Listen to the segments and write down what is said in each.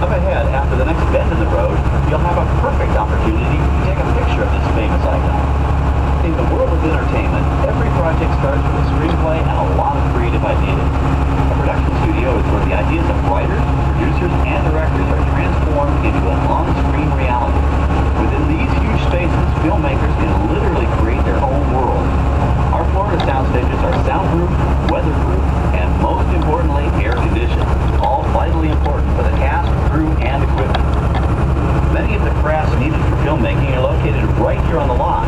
Up ahead, after the next bend in the road, you'll have a perfect opportunity to take a picture of this famous icon. In the world of entertainment, every project starts with a screenplay and a lot of creative ideas. A production studio is where the ideas of writers, producers, and directors are transformed into an on-screen reality. Within these huge spaces, filmmakers can literally create their own world. Our Florida sound stages are soundproof, weatherproof, and most importantly, air-conditioned, all vitally important for the cast, crew, and equipment. Many of the crafts needed for filmmaking are located right here on the lot.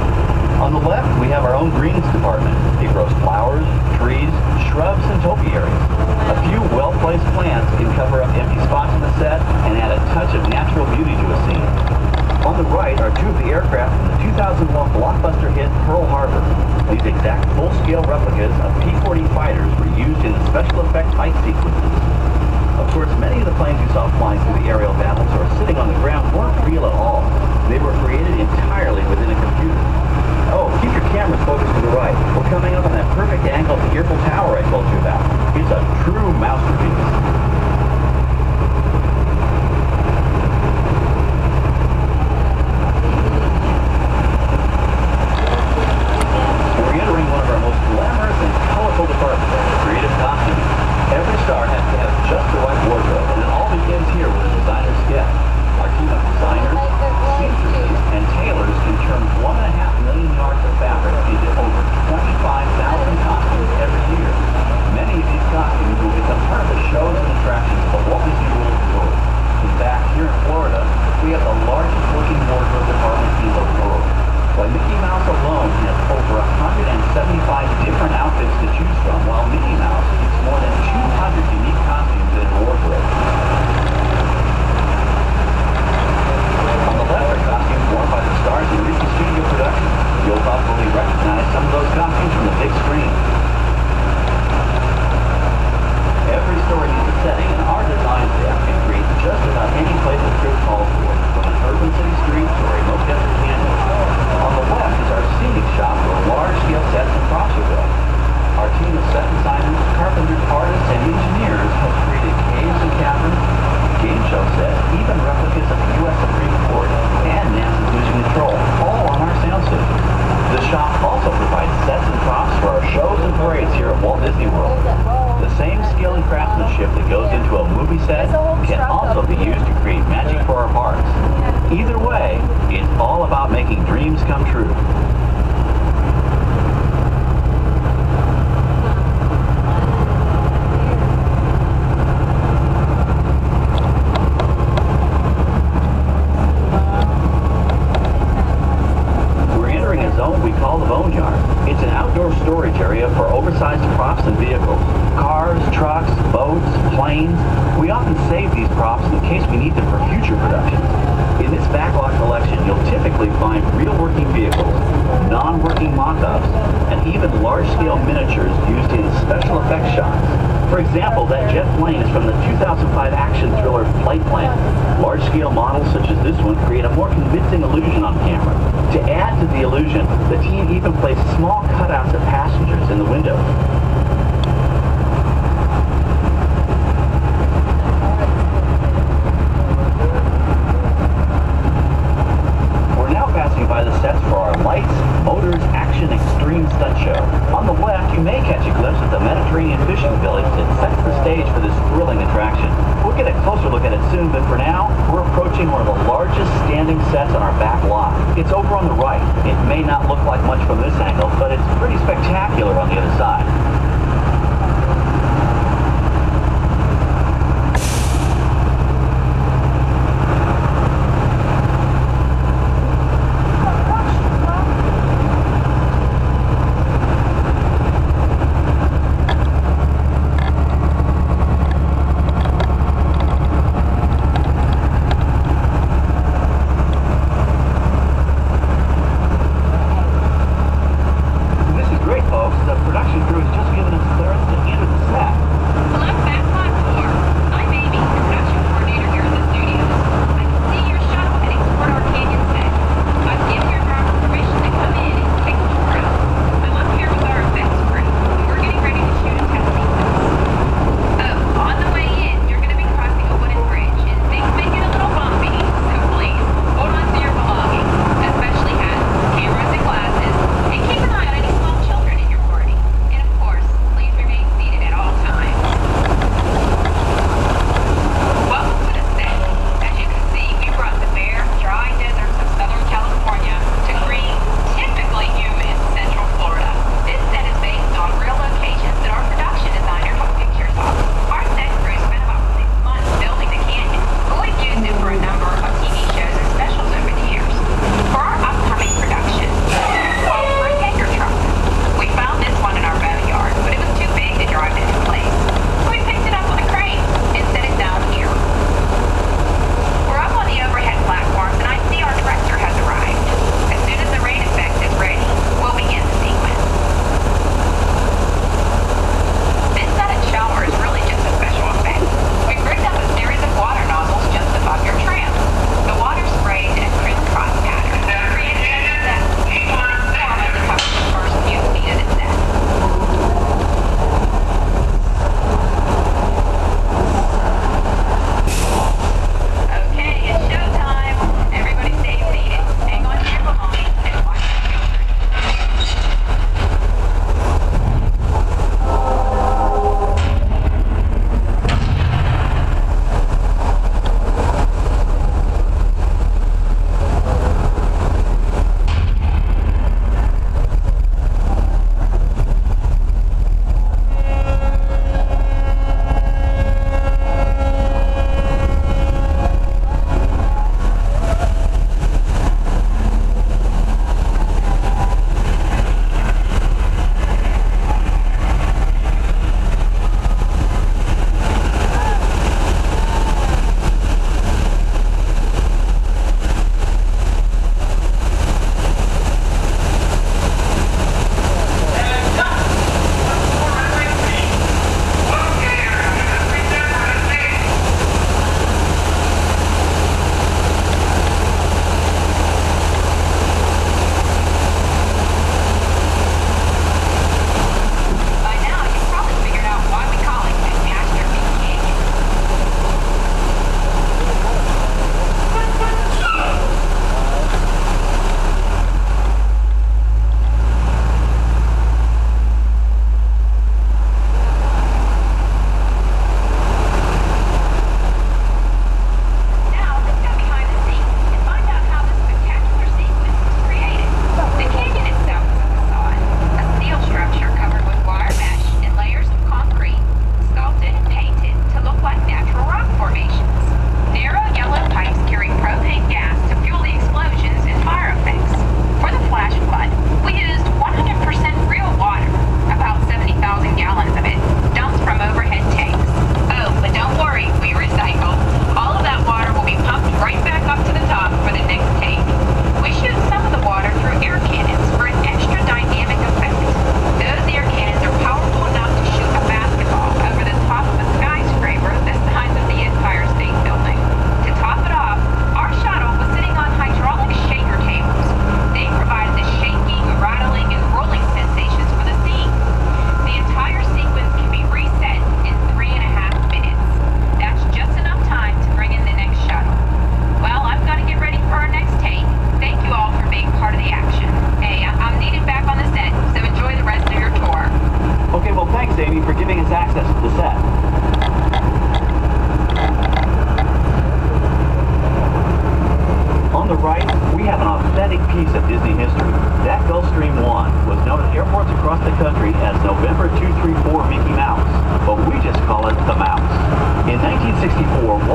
On the left, we have our own greens department. It grows flowers, trees, shrubs, and topiaries. A few well-placed plants can cover up empty spots in the set and add a touch of natural beauty to a scene. On the right are two of the aircraft from the 2001 blockbuster hit Pearl Harbor. These exact full-scale replicas of P-40 fighters were used in the special effect fight sequences. Of course, many of the planes you saw flying through the aerial battles or sitting on the ground weren't real at all. They were created entirely within a computer. Oh, keep your cameras focused to the right. We're coming up on that perfect angle of the Eiffel Tower I told you about. It's a true masterpiece. Either way, it's all about making dreams come true. We're entering a zone we call the boneyard. It's an outdoor storage area for oversized props and vehicles. Cars, trucks, boats, planes. We often save these props in case we need them for future productions. In this backlot collection, you'll typically find real working vehicles, non-working mock-ups, and even large-scale miniatures used in special effects shots. For example, that jet plane is from the 2005 action thriller Flight Plan. Large-scale models such as this one create a more convincing illusion on camera. To add to the illusion, the team even placed small cutouts of passengers in the windows. By the sets for our Lights, Motors, Action, Extreme Stunt Show. On the left, you may catch a glimpse of the Mediterranean fishing village that sets the stage for this thrilling attraction. We'll get a closer look at it soon, but for now, we're approaching one of the largest standing sets on our back lot. It's over on the right. It may not look like much from this angle, but it's pretty spectacular on the other side. The production crew is just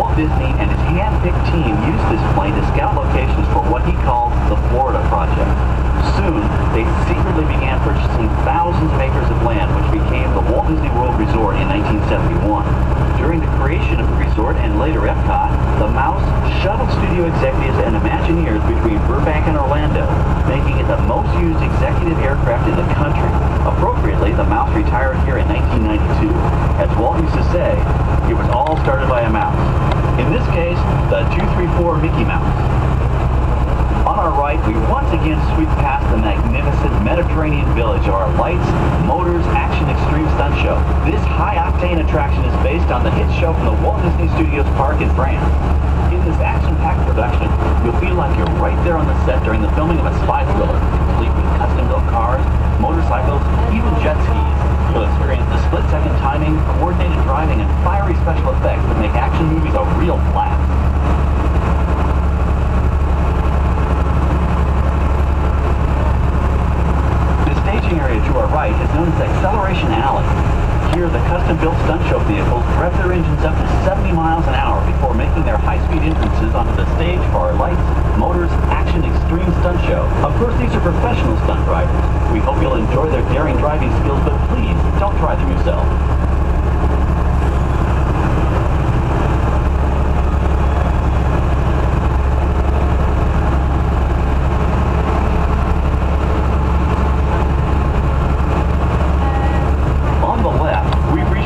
Walt Disney and his hand-picked team used this plane to scout locations for what he called the Florida Project. Soon, they secretly began purchasing thousands of acres of land, which became the Walt Disney World Resort in 1971. During the creation of the resort and later Epcot, the Mouse shuttled studio executives and Imagineers between Burbank and Orlando, making it the most used executive aircraft in the country. Appropriately, the Mouse retired here in 1992. As Walt used to say, it was all started by a mouse. In this case, the 234 Mickey Mouse. On our right, we once again sweep past the magnificent Mediterranean village of our Lights, Motors, Action Extreme Stunt Show. This high-octane attraction is based on the hit show from the Walt Disney Studios Park in France. In this action-packed production, you'll feel like you're right there on the set during the filming of a spy thriller, complete with custom-built cars, motorcycles, even jet skis. You'll experience the split-second timing, coordinated driving, and fiery special effects that make action movies a real blast. Area to our right is known as Acceleration Alley. Here, the custom-built stunt show vehicles rev their engines up to 70 miles an hour before making their high-speed entrances onto the stage for our Lights, Motors, Action Extreme Stunt Show. Of course, these are professional stunt drivers. We hope you'll enjoy their daring driving skills, but please, don't try them yourself.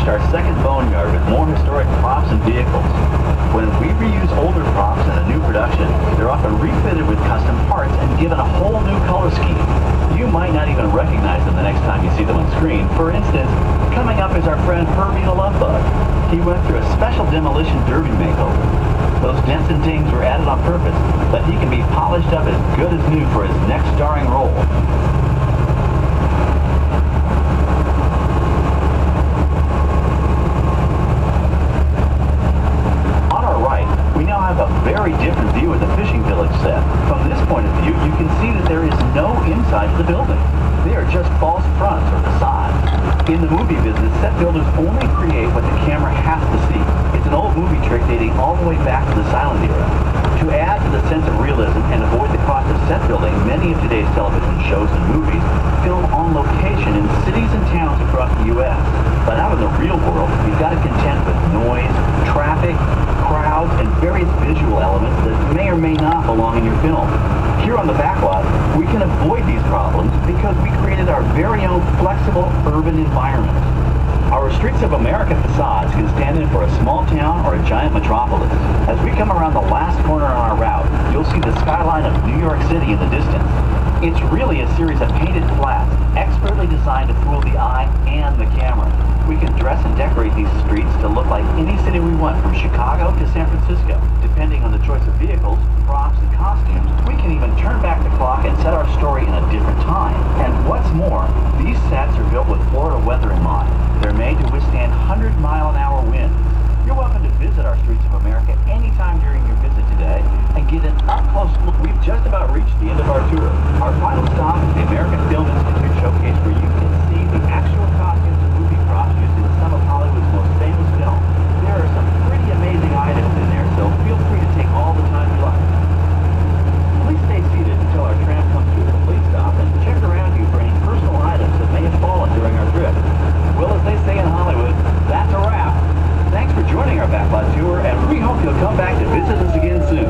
Our second boneyard with more historic props and vehicles. When we reuse older props in a new production, they're often refitted with custom parts and given a whole new color scheme. You might not even recognize them the next time you see them on screen. For instance, coming up is our friend Herbie the Love Bug. He went through a special demolition derby makeover. Those dents and dings were added on purpose, but he can be polished up as good as new for his next starring role. A very different view of the fishing village set. From this point of view, you can see that there is no inside to the building. They are just false fronts or facades. In the movie business, set builders only create what the camera has to see. It's an old movie trick dating all the way back to the silent era. To add to the sense of realism and avoid the cost of set building, many of today's television shows and movies film on location in cities and towns across the U.S. But out in the real world, you've got to contend with noise, traffic, crowds, and various visual elements that may or may not belong in your film. Here on the backlot, we can avoid these problems because we created our very own flexible urban environment. Our Streets of America facades can stand in for a small town or a giant metropolis. As we come around the last corner on our route, you'll see the skyline of New York City in the distance. It's really a series of painted flats, expertly designed to fool the eye and the camera. We can dress and decorate these streets to look like any city we want, from Chicago to San Francisco. Depending on the choice of vehicles, props, and costumes, we can even turn back the clock and set our story in a different time. And what's more, these sets are built with Florida weather in mind. They're made to withstand 100-mile-an-hour winds. You're welcome to visit our Streets of America anytime during your visit today and get an up-close look. We've just about reached the end of our tour. Our final stop is the American Film Institute Showcase, where you can see the actual costumes and movie props used in some of Hollywood's most famous films. There are some pretty amazing items in there, so feel free to take all the time you like. Please stay seated until our tram comes to a complete stop and check around you for any personal items that may have fallen during our trip. Well, as they say in Hollywood, that's a wrap. Thanks for joining our backlot tour, and we hope you'll come back to visit us again soon.